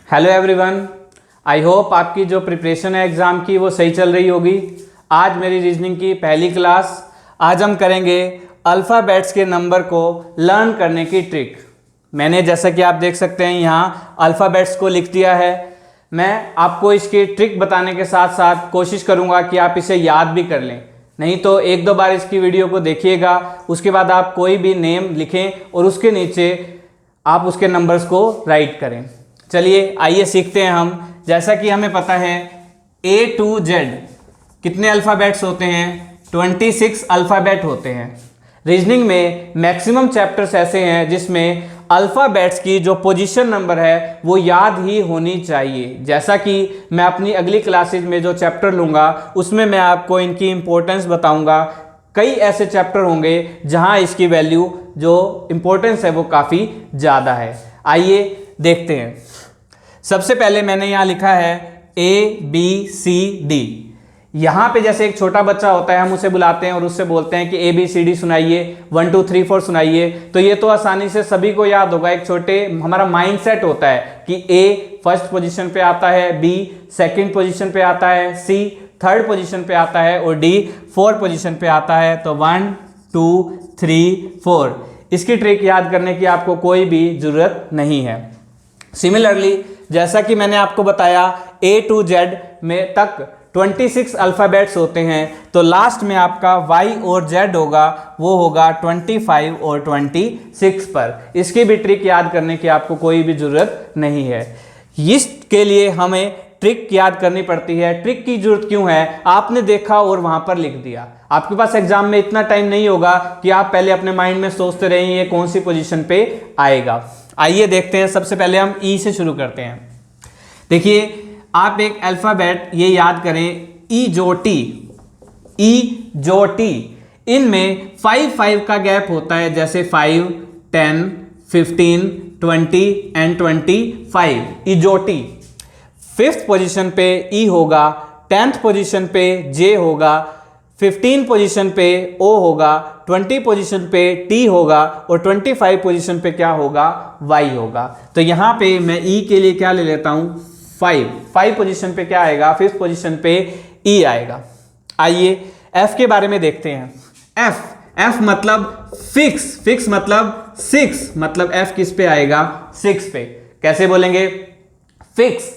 Hello everyone, I hope आपकी जो preparation है एग्ज़ाम की वो सही चल रही होगी। आज मेरी रीजनिंग की पहली क्लास। आज हम करेंगे अल्फ़ाबेट्स के नंबर को लर्न करने की ट्रिक। मैंने जैसा कि आप देख सकते हैं यहाँ अल्फ़ाबेट्स को लिख दिया है। मैं आपको इसकी ट्रिक बताने के साथ साथ कोशिश करूँगा कि आप इसे याद भी कर लें। नहीं तो एक दो बार इसकी वीडियो को देखिएगा, उसके बाद आप कोई भी नेम लिखें और उसके नीचे आप उसके नंबर्स को राइट करें। चलिए आइए सीखते हैं हम। जैसा कि हमें पता है A to Z कितने अल्फ़ाबेट्स होते हैं? 26 अल्फ़ाबेट होते हैं। रीजनिंग में मैक्सिमम चैप्टर्स ऐसे हैं जिसमें अल्फ़ाबेट्स की जो पोजीशन नंबर है वो याद ही होनी चाहिए। जैसा कि मैं अपनी अगली क्लासेज में जो चैप्टर लूँगा उसमें मैं आपको इनकी इम्पोर्टेंस बताऊँगा। कई ऐसे चैप्टर होंगे जहाँ इसकी वैल्यू जो इम्पोर्टेंस है वो काफ़ी ज़्यादा है। आइए देखते हैं। सबसे पहले मैंने यहाँ लिखा है ABCD। यहाँ पे जैसे एक छोटा बच्चा होता है हम उसे बुलाते हैं और उससे बोलते हैं कि ABCD सुनाइए, 1 2 3 4 सुनाइए। तो ये तो आसानी से सभी को याद होगा। एक छोटे हमारा माइंड सेट होता है कि A फर्स्ट पोजीशन पे आता है, B सेकंड पोजीशन पे आता है, C थर्ड पोजीशन पे आता है और D फोर्थ पोजीशन पे आता है। तो 1 2 3 4 इसकी ट्रिक याद करने की आपको कोई भी ज़रूरत नहीं है। सिमिलरली जैसा कि मैंने आपको बताया A to Z में तक 26 अल्फ़ाबेट्स होते हैं, तो लास्ट में आपका Y और Z होगा वो होगा 25 और 26 पर। इसकी भी ट्रिक याद करने की आपको कोई भी ज़रूरत नहीं है। इसके लिए हमें ट्रिक याद करनी पड़ती है। ट्रिक की जरूरत क्यों है? आपने देखा और वहां पर लिख दिया। आपके पास एग्जाम में इतना टाइम नहीं होगा कि आप पहले अपने माइंड में सोचते रहें ये कौन सी पोजीशन पे आएगा। आइए देखते हैं। सबसे पहले हम ई से शुरू करते हैं। देखिए आप एक अल्फ़ाबेट ये याद करें, ई जो टी, इनमें 5 का गैप होता है, जैसे 5 10 15 20 एंड 25। इजोटी 5th पोजीशन पे ई होगा, 10th पोजीशन पे जे होगा, 15 पोजीशन पे ओ होगा, 20 पोजीशन पे टी होगा और 25 पोजीशन पे क्या होगा? वाई होगा। तो यहाँ पे मैं ई के लिए क्या ले लेता हूँ? 5 पोजीशन पे क्या आएगा? 5th पोजीशन पे ई आएगा। आइए एफ के बारे में देखते हैं। एफ मतलब फिक्स मतलब 6, मतलब एफ किस पे आएगा? 6 पे। कैसे बोलेंगे? फिक्स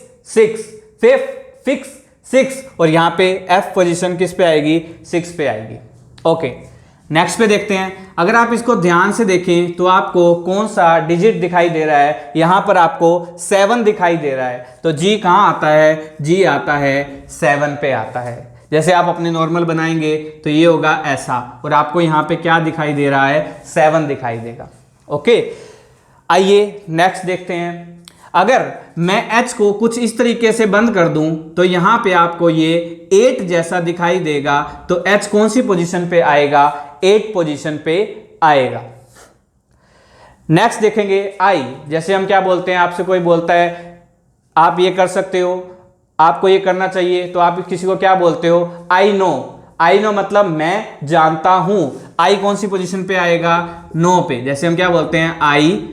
6 और यहाँ पे एफ पोजीशन किस पे आएगी? 6 पे आएगी। ओके नेक्स्ट पे देखते हैं। अगर आप इसको ध्यान से देखें तो आपको कौन सा डिजिट दिखाई दे रहा है? यहाँ पर आपको 7 दिखाई दे रहा है। तो जी कहाँ आता है? जी आता है 7 पे आता है। जैसे आप अपने नॉर्मल बनाएंगे तो ये होगा ऐसा, और आपको यहाँ पे क्या दिखाई दे रहा है? 7 दिखाई देगा। ओके आइए नेक्स्ट देखते हैं। अगर मैं H को कुछ इस तरीके से बंद कर दूं तो यहाँ पे आपको ये 8 जैसा दिखाई देगा। तो H कौन सी पोजीशन पे आएगा? 8 पोजीशन पे आएगा। नेक्स्ट देखेंगे I। जैसे हम क्या बोलते हैं, आपसे कोई बोलता है आप ये कर सकते हो, आपको ये करना चाहिए, तो आप किसी को क्या बोलते हो? आई नो मतलब मैं जानता हूं। आई कौन सी पोजीशन पे आएगा? नो पे। जैसे हम क्या बोलते हैं? आई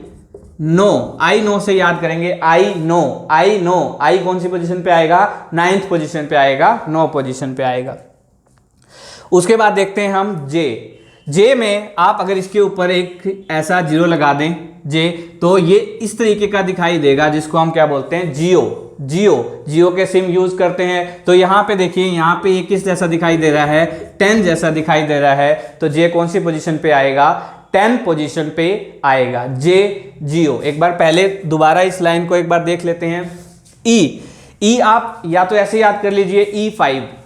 नो से याद करेंगे। आई नो आई कौन सी पोजीशन पे आएगा? 9th पोजीशन पे आएगा, 9 पोजीशन पे आएगा। उसके बाद देखते हैं हम जे में आप अगर इसके ऊपर एक ऐसा 0 लगा दें जे, तो ये इस तरीके का दिखाई देगा, जिसको हम क्या बोलते हैं? जियो के सिम यूज करते हैं। तो यहाँ पे देखिए, यहाँ पे ये किस जैसा दिखाई दे रहा है? 10 जैसा दिखाई दे रहा है। तो जे कौन सी पोजीशन पे आएगा? 10 पोजीशन पे आएगा। जियो। एक बार पहले दोबारा इस लाइन को एक बार देख लेते हैं। ई आप या तो ऐसे याद कर लीजिए,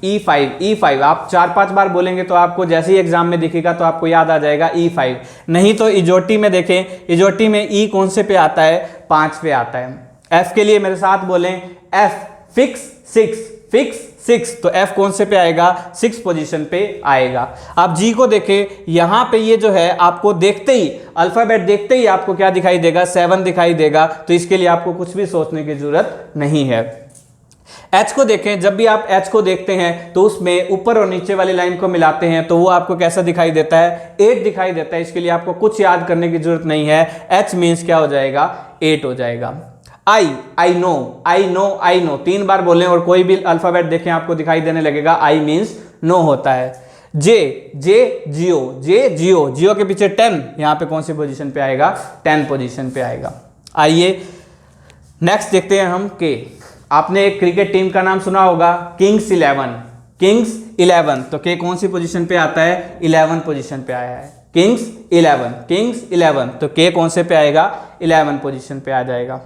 E5 आप 4-5 बार बोलेंगे तो आपको जैसे ही एग्जाम में दिखेगा तो आपको याद आ जाएगा E5। नहीं तो इजोटी में देखें, इजोटी में ई कौन से पे आता है? 5 पे आता है। एफ के लिए मेरे साथ बोलें, एफ फिक्स 6, तो एफ कौन से पे आएगा? 6 पोजीशन पे आएगा। आप जी को देखें, यहाँ पे ये जो है आपको देखते ही, अल्फाबेट देखते ही आपको क्या दिखाई देगा? 7 दिखाई देगा। तो इसके लिए आपको कुछ भी सोचने की जरूरत नहीं है। एच को देखें, जब भी आप एच को देखते हैं तो उसमें ऊपर और नीचे वाली लाइन को मिलाते हैं तो वो आपको कैसा दिखाई देता है? 8 दिखाई देता है। इसके लिए आपको कुछ याद करने की जरूरत नहीं है। एच मीन्स क्या हो जाएगा? 8 हो जाएगा। I know, I know, I know 3 बार बोलें और कोई भी अल्फाबेट देखें आपको दिखाई देने लगेगा, आई मीन्स नो होता है। जे, जे जियो, जे जियो, जियो के पीछे 10, यहाँ पे कौन सी पोजीशन पे आएगा, 10 पोजीशन पे आएगा। आइए नेक्स्ट देखते हैं हम के। आपने एक क्रिकेट टीम का नाम सुना होगा किंग्स 11, किंग्स 11, तो के कौन सी पोजीशन पे आता है, 11 पोजीशन पे आया है। किंग्स 11, किंग्स 11, तो के कौन से पे आएगा, 11 पोजीशन पे आ जाएगा।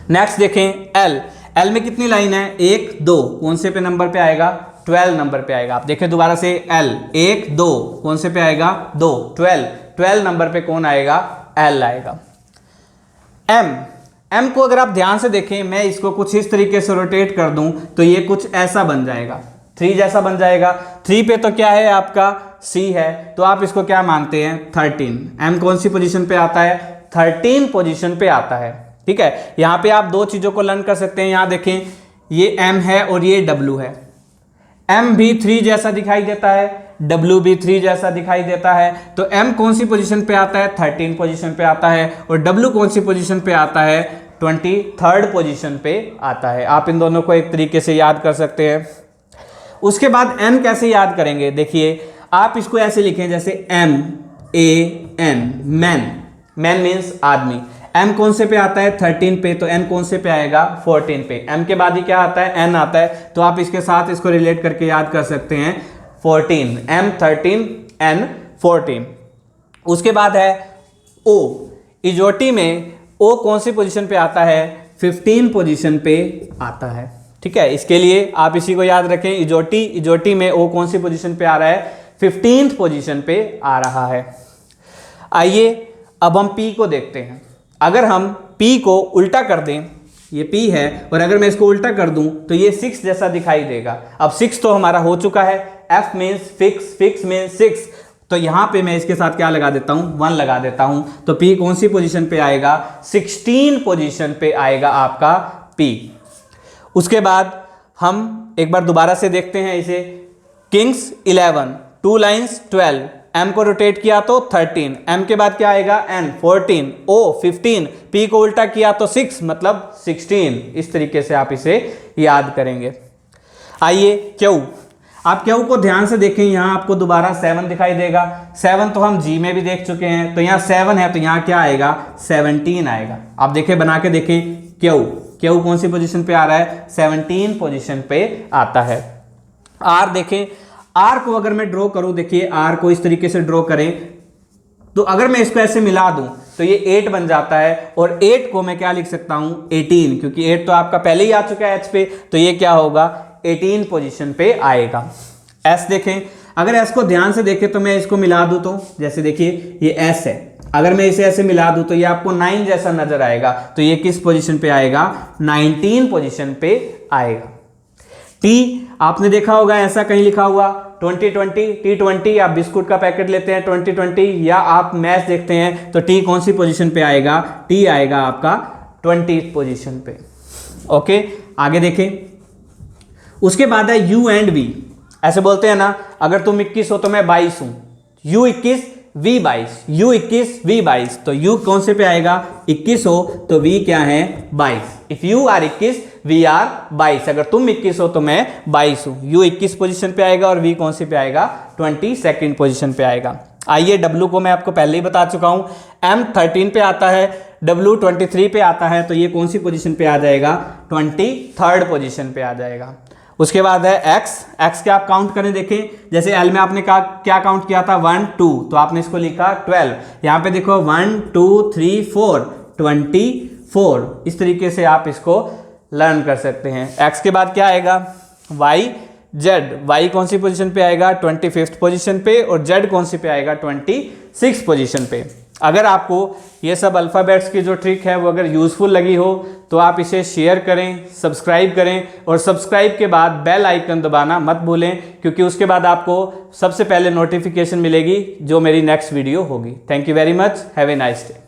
नेक्स्ट देखें एल, एल में कितनी लाइन है, 1 2, कौन से पे नंबर पे आएगा, 12 नंबर पे आएगा। आप देखें दोबारा से एल 1 2, कौन से पे आएगा, 2, 12 नंबर पे कौन आएगा, एल आएगा। एम, एम को अगर आप ध्यान से देखें, मैं इसको कुछ इस तरीके से रोटेट कर दूं तो ये कुछ ऐसा बन जाएगा, 3 जैसा बन जाएगा। 3 पे तो क्या है आपका सी है, तो आप इसको क्या मानते हैं, 13। एम कौन सी पोजीशन पे आता है, 13 पोजीशन पे आता है। ठीक है, यहाँ पे आप 2 चीजों को लर्न कर सकते हैं। यहाँ देखें ये एम है और ये डब्ल्यू है, एम भी 3 जैसा दिखाई देता है, डब्ल्यू भी 3 जैसा दिखाई देता है, तो एम कौन सी पोजीशन पे आता है, 13 पोजीशन पे आता है, और डब्ल्यू कौन सी पोजीशन पे आता है, 23rd पोजीशन पे आता है। आप इन दोनों को एक तरीके से याद कर सकते हैं। उसके बाद एन कैसे याद करेंगे, देखिए आप इसको ऐसे लिखें जैसे MAN, मैन, मैन मीन्स आदमी। एम कौन से पे आता है, 13 पे, तो एन कौन से पे आएगा, 14 पे। एम के बाद ही क्या आता है, एन आता है, तो आप इसके साथ इसको रिलेट करके याद कर सकते हैं, 14, एम 13, एन 14। उसके बाद है ओ, इजोटी में ओ कौन सी पोजीशन पे आता है, 15 पोजीशन पे आता है। ठीक है, इसके लिए आप इसी को याद रखें, इजोटी, इजोटी में ओ कौन सी पोजीशन पे आ रहा है, 15th पोजीशन पे आ रहा है। आइए अब हम पी को देखते हैं। अगर हम पी को उल्टा कर दें, ये पी है और अगर मैं इसको उल्टा कर दूं तो ये 6 जैसा दिखाई देगा। अब 6 तो हमारा हो चुका है, F means fix, fix means 6, तो यहां पे मैं इसके साथ क्या लगा देता हूं, 1 लगा देता हूं, तो पी कौन सी पोजीशन पे आएगा, 16 पोजीशन पे आएगा आपका पी। उसके बाद हम एक बार दोबारा से देखते हैं इसे, किंग्स 11, 2 लाइन्स 12, एम को रोटेट किया तो 13, एम के बाद क्या आएगा, एन 14, ओ 15, पी को उल्टा किया तो 6 मतलब 16। इस तरीके से आप इसे याद करेंगे। आइए क्यू, आप क्यू को ध्यान से देखें, यहां आपको दोबारा 7 दिखाई देगा। 7 तो हम जी में भी देख चुके हैं, तो यहाँ 7 है तो यहाँ क्या आएगा, 17 आएगा। आप देखें, बना के देखें, क्यू, क्यू कौन सी पोजीशन पे आ रहा है, 17 पोजीशन पे आता है। आर देखें, आर को अगर मैं ड्रॉ करूं, देखिए आर को इस तरीके से ड्रॉ करें, तो अगर मैं इसको ऐसे मिला दूं तो ये 8 बन जाता है, और 8 को मैं क्या लिख सकता हूं, 18, क्योंकि 8 तो आपका पहले ही आ चुका है एच पे, तो ये क्या होगा, 18 पोजीशन पे आएगा। एस देखें, अगर एस को ध्यान से देखें तो मैं इसको मिला दूं तो जैसे देखिए ये एस है, अगर मैं इसे ऐसे मिला दूं तो ये आपको 9 जैसा नजर आएगा, तो ये किस पोजीशन पे आएगा, 19 पोजीशन पे आएगा। टी आपने देखा होगा ऐसा कहीं लिखा हुआ 2020, T20, आप बिस्कुट का पैकेट लेते हैं 2020, या आप मैच देखते हैं तो टी कौन सी पोजीशन पे आएगा, टी आएगा आपका 20th पोजीशन पे। ओके, आगे देखें। उसके बाद है यू एंड वी, ऐसे बोलते हैं ना, अगर तुम 21 हो तो मैं 22 हूं, U 21 V 22, U 21 V 22, तो U कौन से पे आएगा, 21 हो तो V क्या है, 22। If you are 21 we are 22, अगर तुम 21 हो तो मैं 22 हूं। U 21 पोजीशन पे आएगा और V कौन से पे आएगा, 22nd पोजीशन पे आएगा। आइए W को मैं आपको पहले ही बता चुका हूं, M 13 पे आता है, W 23 पे आता है, तो ये कौन सी पोजीशन पे आ जाएगा, 23rd पोजीशन पे आ जाएगा। उसके बाद है एक्स, एक्स के आप काउंट करें, देखें जैसे एल में आपने कहा क्या काउंट किया था, 1 2, तो आपने इसको लिखा 12, यहाँ पे देखो 1 2 3 4, 24, इस तरीके से आप इसको लर्न कर सकते हैं। एक्स के बाद क्या आएगा, वाई जेड, वाई कौन सी पोजीशन पे आएगा, 25th पोजीशन पे, और जेड कौन सी पे आएगा, 26th पोजीशन पे। अगर आपको ये सब अल्फ़ाबेट्स की जो ट्रिक है वो अगर यूज़फुल लगी हो तो आप इसे शेयर करें, सब्सक्राइब करें, और सब्सक्राइब के बाद बेल आइकन दबाना मत भूलें, क्योंकि उसके बाद आपको सबसे पहले नोटिफिकेशन मिलेगी जो मेरी नेक्स्ट वीडियो होगी। Thank you very much, have a nice day.